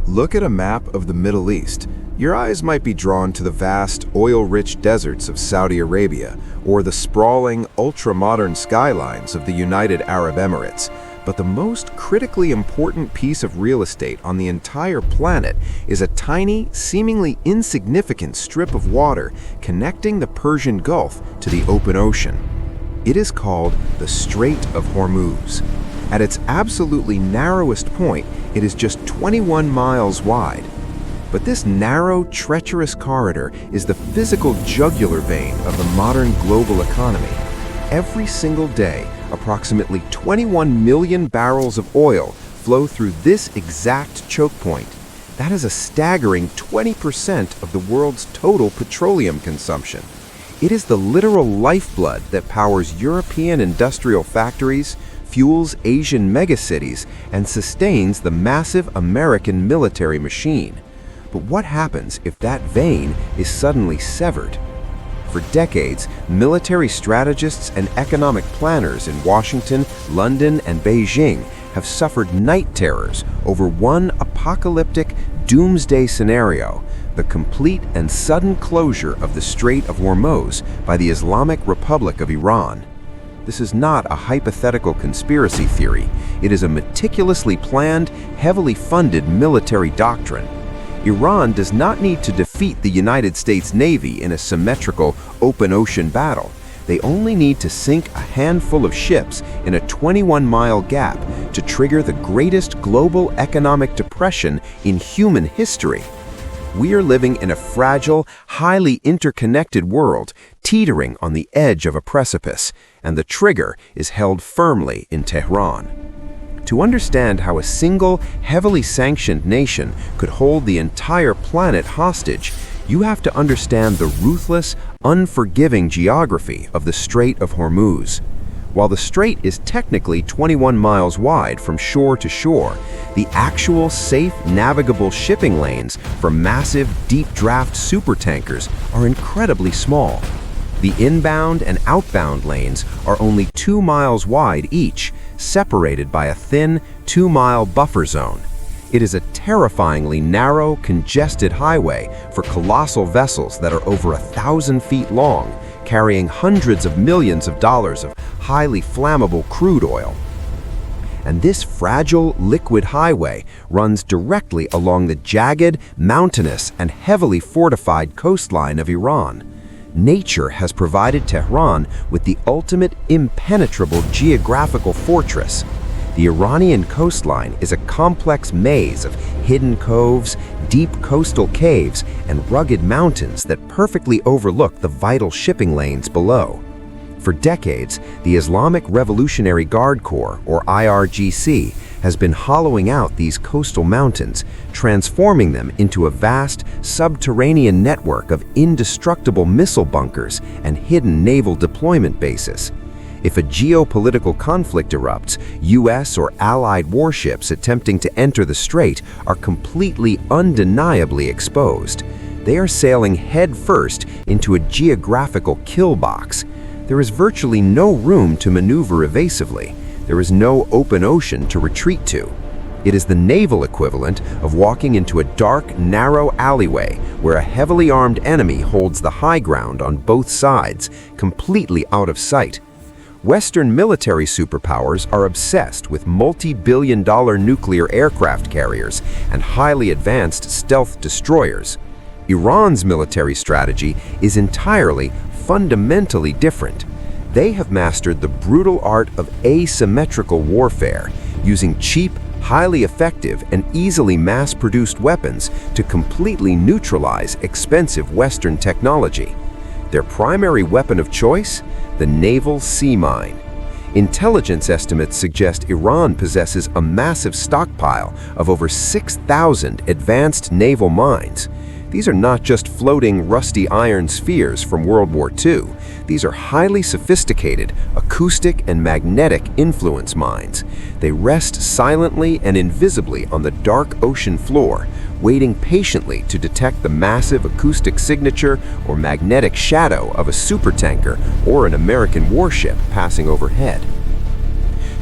Look at a map of the Middle East. Your eyes might be drawn to the vast, oil-rich deserts of Saudi Arabia or the sprawling, ultra-modern skylines of the United Arab Emirates. But the most critically important piece of real estate on the entire planet is a tiny, seemingly insignificant strip of water connecting the Persian Gulf to the open ocean. It is called the Strait of Hormuz. At its absolutely narrowest point, it is just 21 miles wide. But this narrow, treacherous corridor is the physical jugular vein of the modern global economy. Every single day, approximately 21 million barrels of oil flow through this exact choke point. That is a staggering 20% of the world's total petroleum consumption. It is the literal lifeblood that powers European industrial factories, fuels Asian megacities, and sustains the massive American military machine. But what happens if that vein is suddenly severed? For decades, military strategists and economic planners in Washington, London, and Beijing have suffered night terrors over one apocalyptic doomsday scenario: the complete and sudden closure of the Strait of Hormuz by the Islamic Republic of Iran. This is not a hypothetical conspiracy theory. It is a meticulously planned, heavily funded military doctrine. Iran does not need to defeat the United States Navy in a symmetrical, open ocean battle. They only need to sink a handful of ships in a 21-mile gap to trigger the greatest global economic depression in human history. We are living in a fragile, highly interconnected world, teetering on the edge of a precipice, and the trigger is held firmly in Tehran. To understand how a single, heavily sanctioned nation could hold the entire planet hostage, you have to understand the ruthless, unforgiving geography of the Strait of Hormuz. While the strait is technically 21 miles wide from shore to shore, the actual safe, navigable shipping lanes for massive, deep-draft supertankers are incredibly small. The inbound and outbound lanes are only 2 miles wide each, separated by a thin 2-mile buffer zone. It is a terrifyingly narrow, congested highway for colossal vessels that are over 1,000 feet long, carrying hundreds of millions of dollars of highly flammable crude oil. And this fragile, liquid highway runs directly along the jagged, mountainous, and heavily fortified coastline of Iran. Nature has provided Tehran with the ultimate impenetrable geographical fortress. The Iranian coastline is a complex maze of hidden coves, deep coastal caves, and rugged mountains that perfectly overlook the vital shipping lanes below. For decades, the Islamic Revolutionary Guard Corps, or IRGC, has been hollowing out these coastal mountains, transforming them into a vast, subterranean network of indestructible missile bunkers and hidden naval deployment bases. If a geopolitical conflict erupts, U.S. or allied warships attempting to enter the strait are completely undeniably exposed. They are sailing headfirst into a geographical kill box. There is virtually no room to maneuver evasively. There is no open ocean to retreat to. It is the naval equivalent of walking into a dark, narrow alleyway where a heavily armed enemy holds the high ground on both sides, completely out of sight. Western military superpowers are obsessed with multi-billion-dollar nuclear aircraft carriers and highly advanced stealth destroyers. Iran's military strategy is entirely, fundamentally different. They have mastered the brutal art of asymmetrical warfare, using cheap, highly effective, and easily mass-produced weapons to completely neutralize expensive Western technology. Their primary weapon of choice? The naval sea mine. Intelligence estimates suggest Iran possesses a massive stockpile of over 6,000 advanced naval mines. These are not just floating, rusty iron spheres from World War II. These are highly sophisticated acoustic and magnetic influence mines. They rest silently and invisibly on the dark ocean floor, waiting patiently to detect the massive acoustic signature or magnetic shadow of a supertanker or an American warship passing overhead.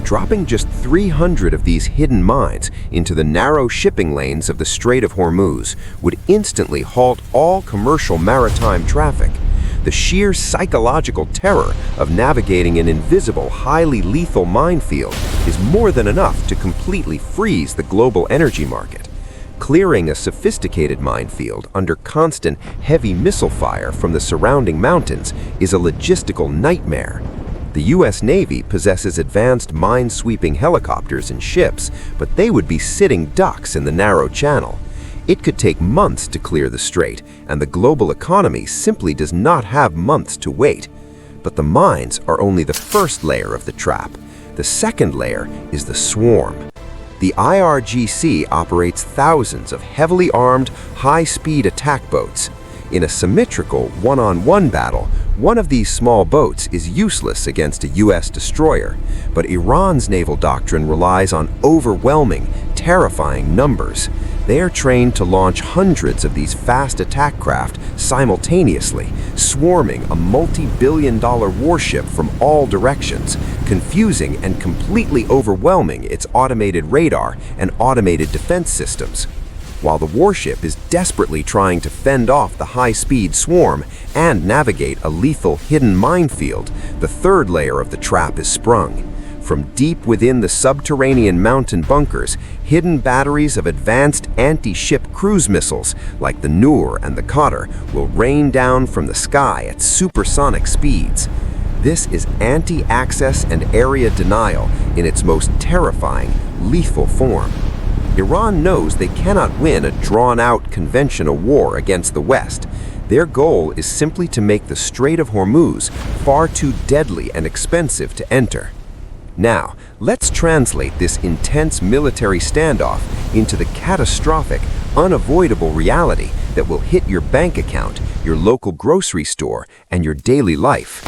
Dropping just 300 of these hidden mines into the narrow shipping lanes of the Strait of Hormuz would instantly halt all commercial maritime traffic. The sheer psychological terror of navigating an invisible, highly lethal minefield is more than enough to completely freeze the global energy market. Clearing a sophisticated minefield under constant heavy missile fire from the surrounding mountains is a logistical nightmare. The U.S. Navy possesses advanced mine-sweeping helicopters and ships, but they would be sitting ducks in the narrow channel. It could take months to clear the strait, and the global economy simply does not have months to wait. But the mines are only the first layer of the trap. The second layer is the swarm. The IRGC operates thousands of heavily armed, high-speed attack boats. In a symmetrical one-on-one battle, one of these small boats is useless against a U.S. destroyer, but Iran's naval doctrine relies on overwhelming, terrifying numbers. They are trained to launch hundreds of these fast attack craft simultaneously, swarming a multi-billion-dollar warship from all directions, confusing and completely overwhelming its automated radar and automated defense systems. While the warship is desperately trying to fend off the high-speed swarm and navigate a lethal hidden minefield, the third layer of the trap is sprung. From deep within the subterranean mountain bunkers, hidden batteries of advanced anti-ship cruise missiles, like the Noor and the Qatar, will rain down from the sky at supersonic speeds. This is anti-access and area denial in its most terrifying, lethal form. Iran knows they cannot win a drawn-out conventional war against the West. Their goal is simply to make the Strait of Hormuz far too deadly and expensive to enter. Now, let's translate this intense military standoff into the catastrophic, unavoidable reality that will hit your bank account, your local grocery store, and your daily life.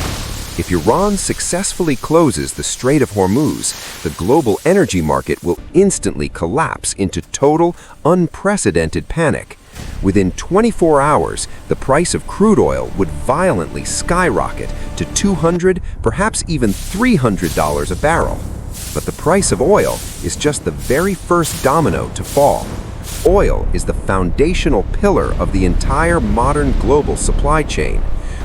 If Iran successfully closes the Strait of Hormuz, the global energy market will instantly collapse into total, unprecedented panic. Within 24 hours, the price of crude oil would violently skyrocket to $200, perhaps even $300 a barrel. But the price of oil is just the very first domino to fall. Oil is the foundational pillar of the entire modern global supply chain.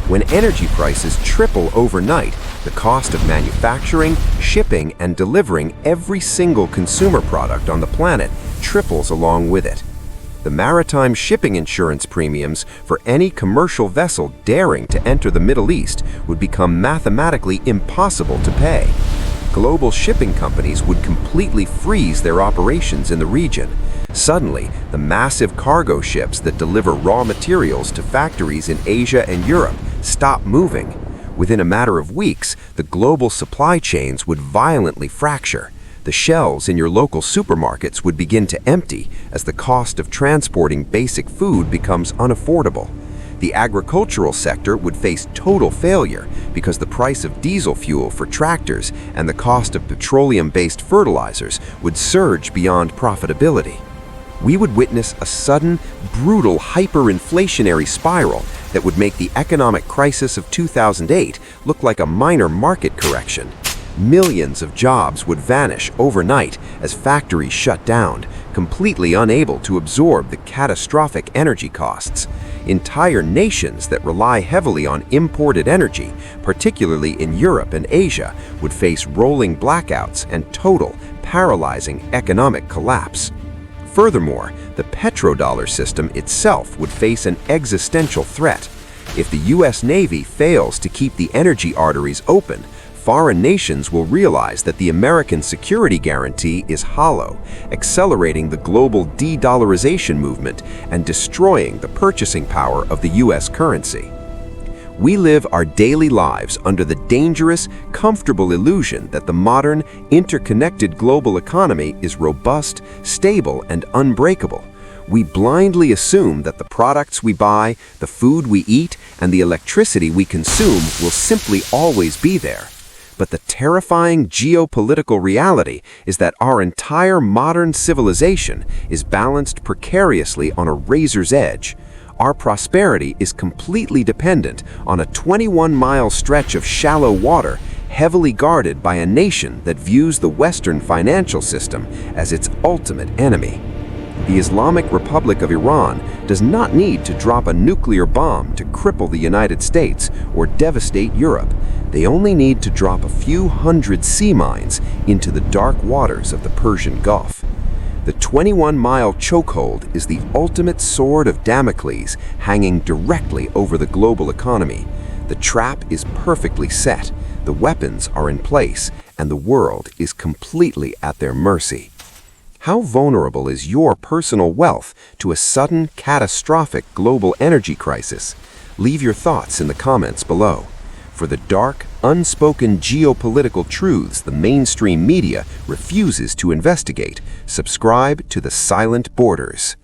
When energy prices triple overnight, the cost of manufacturing, shipping, and delivering every single consumer product on the planet triples along with it. The maritime shipping insurance premiums for any commercial vessel daring to enter the Middle East would become mathematically impossible to pay. Global shipping companies would completely freeze their operations in the region. Suddenly, the massive cargo ships that deliver raw materials to factories in Asia and Europe stop moving. Within a matter of weeks, the global supply chains would violently fracture. The shelves in your local supermarkets would begin to empty as the cost of transporting basic food becomes unaffordable. The agricultural sector would face total failure because the price of diesel fuel for tractors and the cost of petroleum-based fertilizers would surge beyond profitability. We would witness a sudden, brutal hyperinflationary spiral that would make the economic crisis of 2008 look like a minor market correction. Millions of jobs would vanish overnight as factories shut down, completely unable to absorb the catastrophic energy costs. Entire nations that rely heavily on imported energy, particularly in Europe and Asia, would face rolling blackouts and total, paralyzing economic collapse. Furthermore, the petrodollar system itself would face an existential threat. If the U.S. Navy fails to keep the energy arteries open, foreign nations will realize that the American security guarantee is hollow, accelerating the global de-dollarization movement and destroying the purchasing power of the U.S. currency. We live our daily lives under the dangerous, comfortable illusion that the modern, interconnected global economy is robust, stable, and unbreakable. We blindly assume that the products we buy, the food we eat, and the electricity we consume will simply always be there. But the terrifying geopolitical reality is that our entire modern civilization is balanced precariously on a razor's edge. Our prosperity is completely dependent on a 21-mile stretch of shallow water heavily guarded by a nation that views the Western financial system as its ultimate enemy. The Islamic Republic of Iran does not need to drop a nuclear bomb to cripple the United States or devastate Europe. They only need to drop a few hundred sea mines into the dark waters of the Persian Gulf. The 21-mile chokehold is the ultimate sword of Damocles hanging directly over the global economy. The trap is perfectly set, the weapons are in place, and the world is completely at their mercy. How vulnerable is your personal wealth to a sudden, catastrophic global energy crisis? Leave your thoughts in the comments below. For the dark, unspoken geopolitical truths the mainstream media refuses to investigate, subscribe to The Silent Borders.